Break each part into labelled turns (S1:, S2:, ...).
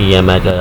S1: EMH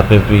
S1: FPSC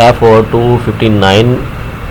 S1: F4-150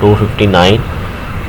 S1: 259،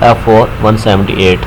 S1: F4-178،